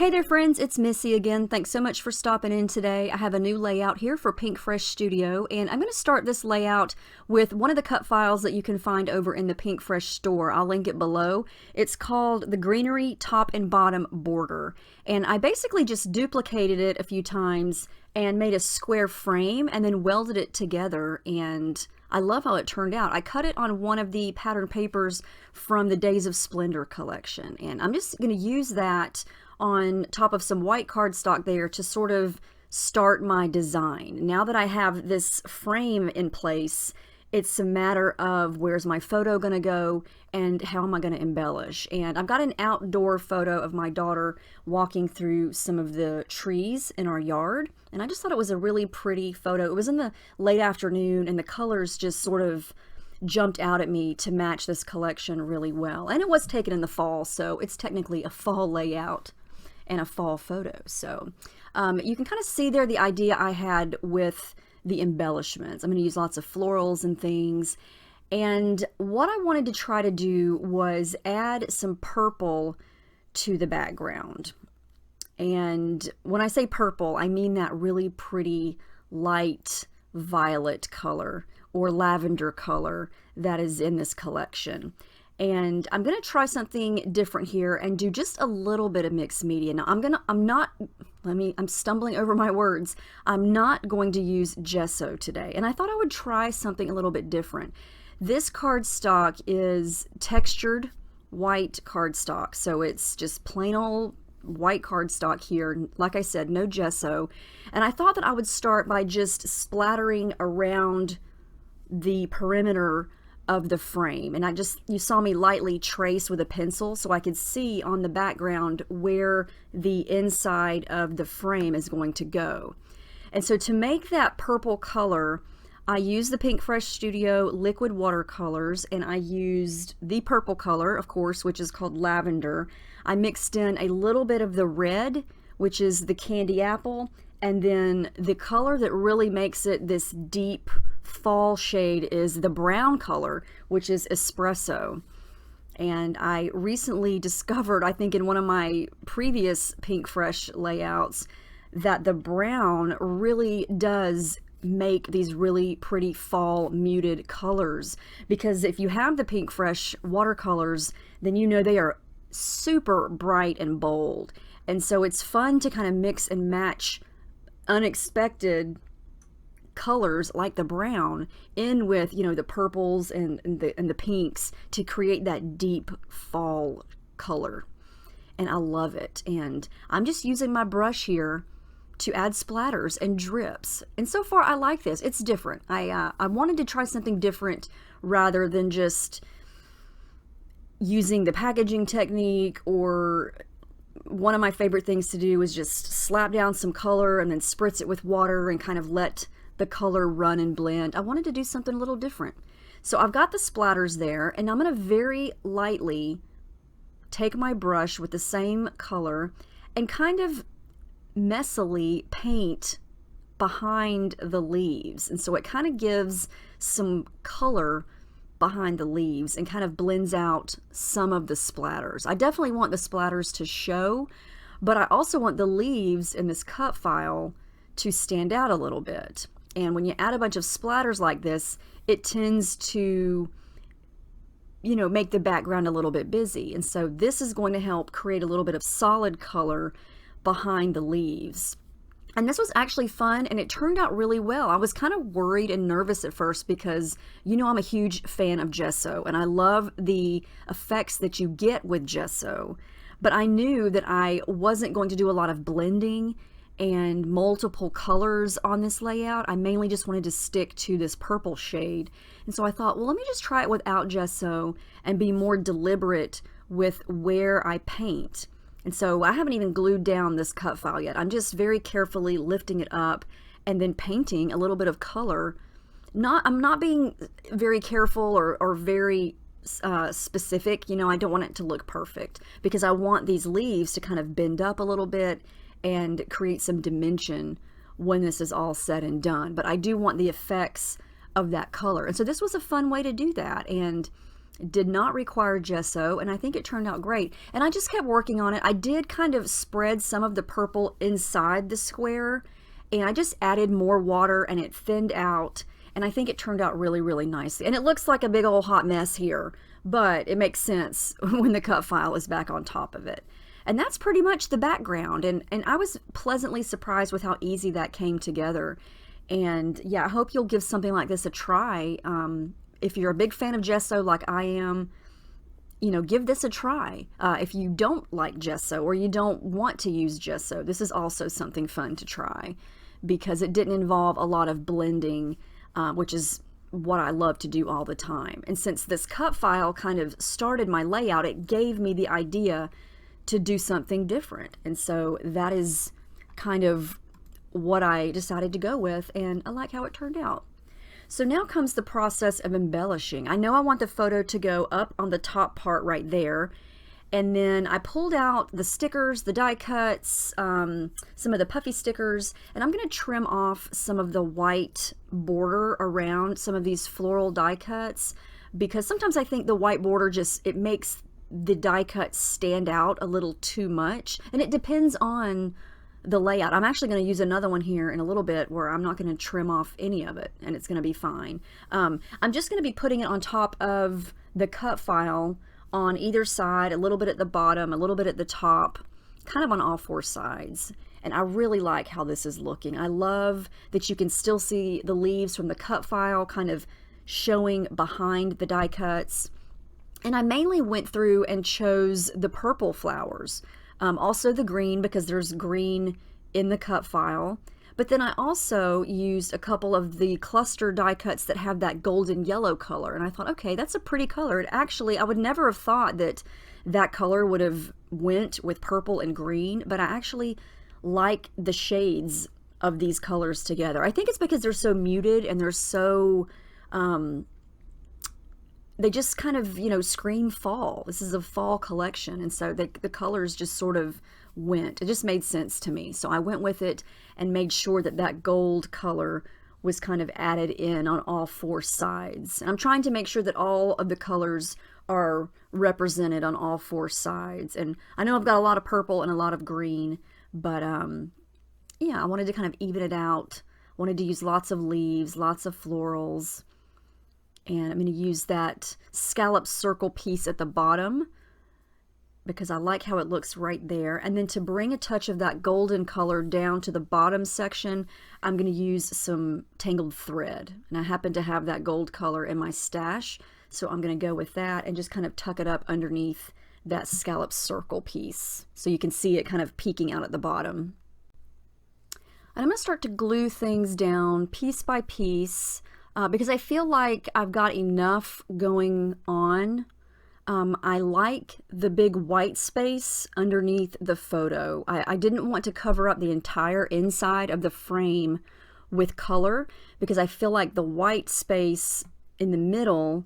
Hey there friends, it's Missy again. Thanks so much for stopping in today. I have a new layout here for Pinkfresh Studio, and I'm going to start this layout with one of the cut files that you can find over in the Pinkfresh store. I'll link it below. It's called the Greenery Top and Bottom Border, and I basically just duplicated it a few times and made a square frame and then welded it together, and I love how it turned out. I cut it on one of the pattern papers from the Days of Splendor collection, and I'm just going to use that on top of some white cardstock there to sort of start my design. Now that I have this frame in place, it's a matter of where's my photo going to go and how am I going to embellish. And I've got an outdoor photo of my daughter walking through some of the trees in our yard, and I just thought it was a really pretty photo. It was in the late afternoon and the colors just sort of jumped out at me to match this collection really well. And it was taken in the fall, so it's technically a fall layout and a fall photo. So you can kind of see there the idea I had with the embellishments. I'm going to use lots of florals and things. And what I wanted to try to do was add some purple to the background. And when I say purple, I mean that really pretty light violet color or lavender color that is in this collection. And I'm going to try something different here and do just a little bit of mixed media. Now I'm stumbling over my words. I'm not going to use gesso today. And I thought I would try something a little bit different. This cardstock is textured white cardstock. So it's just plain old white cardstock here. Like I said, no gesso. And I thought that I would start by just splattering around the perimeter of the frame, and you saw me lightly trace with a pencil so I could see on the background where the inside of the frame is going to go. And so to make that purple color, I used the Pinkfresh Studio liquid watercolors, and I used the purple color, of course, which is called lavender. I mixed in a little bit of the red, which is the candy apple, and then the color that really makes it this deep fall shade is the brown color, which is espresso. And I recently discovered, I think in one of my previous Pinkfresh layouts, that the brown really does make these really pretty fall muted colors, because if you have the Pinkfresh watercolors, then you know they are super bright and bold, and so it's fun to kind of mix and match unexpected colors like the brown in with, you know, the purples and the pinks to create that deep fall color. And I love it. And I'm just using my brush here to add splatters and drips. And so far I like this. It's different. I wanted to try something different rather than just using the packaging technique, or one of my favorite things to do is just slap down some color and then spritz it with water and kind of let the color run and blend. I wanted to do something a little different. So I've got the splatters there, and I'm going to very lightly take my brush with the same color and kind of messily paint behind the leaves. And so it kind of gives some color behind the leaves and kind of blends out some of the splatters. I definitely want the splatters to show, but I also want the leaves in this cut file to stand out a little bit. And when you add a bunch of splatters like this, it tends to, you know, make the background a little bit busy. And so this is going to help create a little bit of solid color behind the leaves. And this was actually fun, and it turned out really well. I was kind of worried and nervous at first because, you know, I'm a huge fan of gesso, and I love the effects that you get with gesso. But I knew that I wasn't going to do a lot of blending and multiple colors on this layout. I mainly just wanted to stick to this purple shade. And so I thought, well, let me just try it without gesso and be more deliberate with where I paint. And so I haven't even glued down this cut file yet. I'm just very carefully lifting it up and then painting a little bit of color. I'm not being very careful or very specific. You know, I don't want it to look perfect because I want these leaves to kind of bend up a little bit and create some dimension when this is all said and done. But I do want the effects of that color. And so this was a fun way to do that. And It did not require gesso, and I think it turned out great. And I just kept working on it. I did kind of spread some of the purple inside the square, and I just added more water and it thinned out, and I think it turned out really, really nicely. And it looks like a big old hot mess here, but it makes sense when the cut file is back on top of it. And that's pretty much the background, and I was pleasantly surprised with how easy that came together. And yeah, I hope you'll give something like this a try. If you're a big fan of gesso like I am, you know, give this a try. If you don't like gesso or you don't want to use gesso, this is also something fun to try because it didn't involve a lot of blending, which is what I love to do all the time. And since this cut file kind of started my layout, it gave me the idea to do something different. And so that is kind of what I decided to go with, and I like how it turned out. So now comes the process of embellishing. I know I want the photo to go up on the top part right there, and then I pulled out the stickers, the die cuts, some of the puffy stickers, and I'm going to trim off some of the white border around some of these floral die cuts, because sometimes I think the white border just, it makes the die cut stand out a little too much, and it depends on the layout. I'm actually going to use another one here in a little bit where I'm not going to trim off any of it, and it's going to be fine. I'm just going to be putting it on top of the cut file on either side, a little bit at the bottom, a little bit at the top, kind of on all four sides. And I really like how this is looking. I love that you can still see the leaves from the cut file kind of showing behind the die cuts. And I mainly went through and chose the purple flowers. Also the green, because there's green in the cut file. But then I also used a couple of the cluster die cuts that have that golden yellow color. And I thought, okay, that's a pretty color. It actually, I would never have thought that that color would have went with purple and green, but I actually like the shades of these colors together. I think it's because they're so muted and they're so, they just kind of, you know, scream fall. This is a fall collection, and so the colors just sort of went. It just made sense to me. So I went with it and made sure that that gold color was kind of added in on all four sides. And I'm trying to make sure that all of the colors are represented on all four sides. And I know I've got a lot of purple and a lot of green, but yeah, I wanted to kind of even it out. Wanted to use lots of leaves, lots of florals. And I'm going to use that scallop circle piece at the bottom because I like how it looks right there. And then to bring a touch of that golden color down to the bottom section, I'm going to use some tangled thread. And I happen to have that gold color in my stash, so I'm going to go with that and just kind of tuck it up underneath that scallop circle piece so you can see it kind of peeking out at the bottom. And I'm going to start to glue things down piece by piece. Because I feel like I've got enough going on. I like the big white space underneath the photo. I didn't want to cover up the entire inside of the frame with color because I feel like the white space in the middle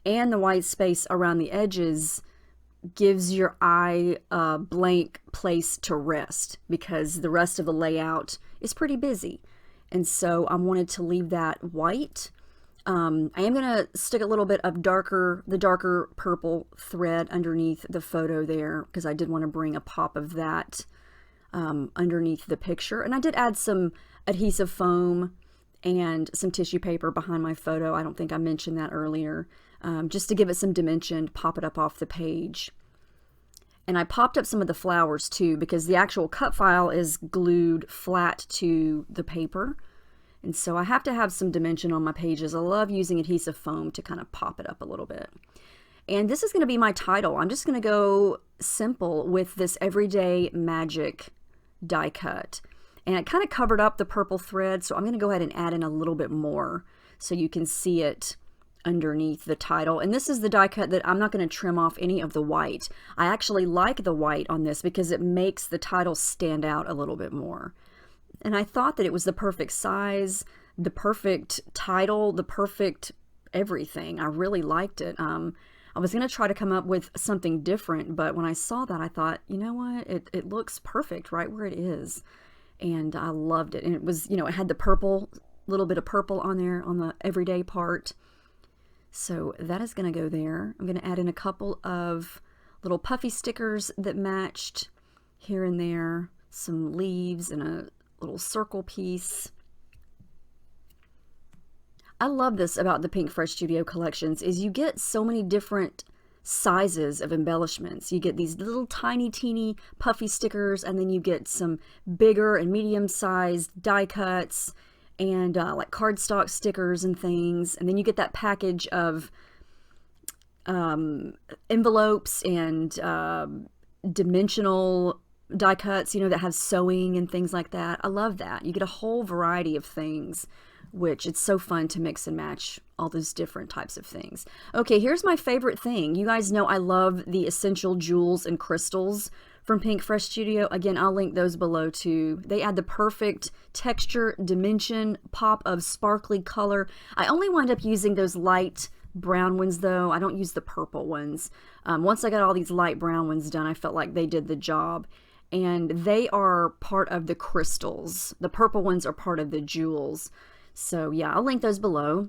and the white space around the edges gives your eye a blank place to rest because the rest of the layout is pretty busy. And so I wanted to leave that white. I am going to stick a little bit of the darker purple thread underneath the photo there because I did want to bring a pop of that underneath the picture. And I did add some adhesive foam and some tissue paper behind my photo. I don't think I mentioned that earlier. Just to give it some dimension, pop it up off the page. And I popped up some of the flowers too because the actual cut file is glued flat to the paper. And so I have to have some dimension on my pages. I love using adhesive foam to kind of pop it up a little bit. And this is going to be my title. I'm just going to go simple with this Everyday Magic die cut. And I kind of covered up the purple thread, so I'm going to go ahead and add in a little bit more so you can see it underneath the title. And this is the die cut that I'm not going to trim off any of the white. I actually like the white on this because it makes the title stand out a little bit more. And I thought that it was the perfect size, the perfect title, the perfect everything. I really liked it. I was going to try to come up with something different, but when I saw that, I thought, you know what? It looks perfect right where it is. And I loved it. And it was, you know, it had the purple, little bit of purple on there on the everyday part. So that is going to go there. I'm going to add in a couple of little puffy stickers that matched here and there, some leaves and a little circle piece. I love this about the Pinkfresh Studio collections is you get so many different sizes of embellishments. You get these little tiny teeny puffy stickers, and then you get some bigger and medium sized die cuts and like cardstock stickers and things, and then you get that package of envelopes and dimensional die cuts, you know, that have sewing and things like that. I love that. You get a whole variety of things, which it's so fun to mix and match all those different types of things. Okay, here's my favorite thing. You guys know I love the essential jewels and crystals from Pinkfresh Studio. Again, I'll link those below too. They add the perfect texture, dimension, pop of sparkly color. I only wind up using those light brown ones though. I don't use the purple ones. Once I got all these light brown ones done, I felt like they did the job. And they are part of the crystals. The purple ones are part of the jewels. So yeah, I'll link those below.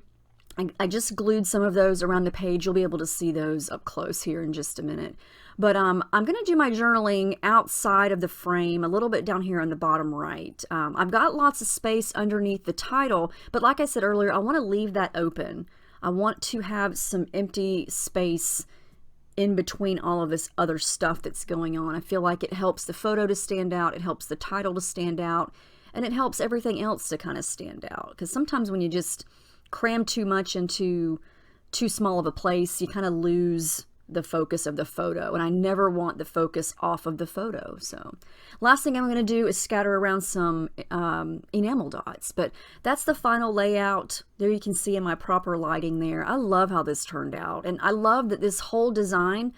I just glued some of those around the page. You'll be able to see those up close here in just a minute. But I'm going to do my journaling outside of the frame, a little bit down here on the bottom right. I've got lots of space underneath the title, but like I said earlier, I want to leave that open. I want to have some empty space in between all of this other stuff that's going on. I feel like it helps the photo to stand out, it helps the title to stand out, and it helps everything else to kind of stand out. Because sometimes when you just cram too much into too small of a place, you kind of lose the focus of the photo, and I never want the focus off of the photo. So last thing I'm going to do is scatter around some enamel dots, but that's the final layout. There you can see in my proper lighting there. I love how this turned out, and I love that this whole design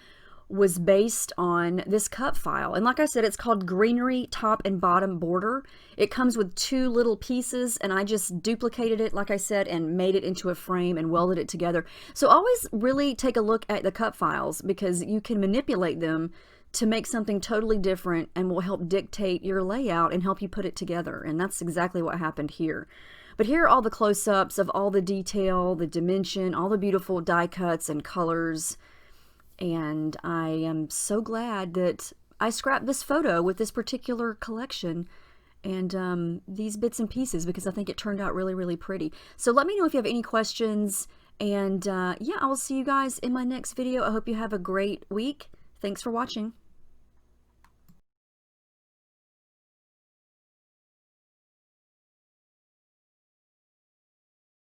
was based on this cut file. And like I said, it's called Greenery Top and Bottom Border. It comes with 2 little pieces, and I just duplicated it, like I said, and made it into a frame and welded it together. So always really take a look at the cut files, because you can manipulate them to make something totally different and will help dictate your layout and help you put it together. And that's exactly what happened here. But here are all the close-ups of all the detail, the dimension, all the beautiful die cuts and colors. And I am so glad that I scrapped this photo with this particular collection and these bits and pieces, because I think it turned out really, really pretty. So let me know if you have any questions, and yeah, I will see you guys in my next video. I hope you have a great week. Thanks for watching.